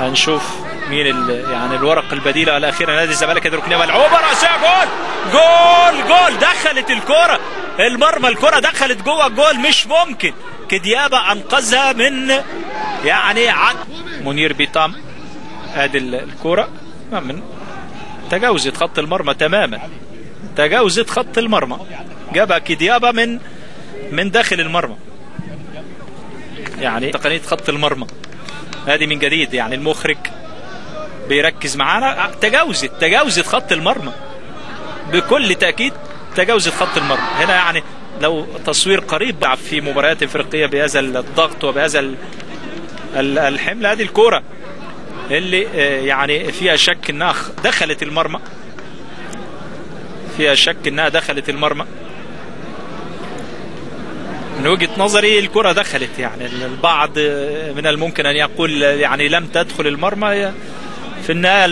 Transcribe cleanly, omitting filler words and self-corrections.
هنشوف مين يعني الورق البديله الاخيره. نادي الزمالك ركنيه ملعوبه راسيه، جول جول جول، دخلت الكره المرمى، الكره دخلت جوه الجول، مش ممكن. كديابه انقذها من يعني منير بيطام. ادي الكره من تجاوزت خط المرمى تماما، تجاوزت خط المرمى، جابها كديابه من داخل المرمى. يعني تقنيه خط المرمى هذه من جديد، يعني المخرج بيركز معانا. تجاوزت خط المرمى بكل تأكيد، تجاوزت خط المرمى هنا. يعني لو تصوير قريب في مباريات افريقيه بهذا الضغط وبهذا الحمل، هذه الكوره اللي يعني فيها شك انها دخلت المرمى، فيها شك انها دخلت المرمى. من وجهة نظري الكرة دخلت، يعني البعض من الممكن ان يقول يعني لم تدخل المرمى، في النهاية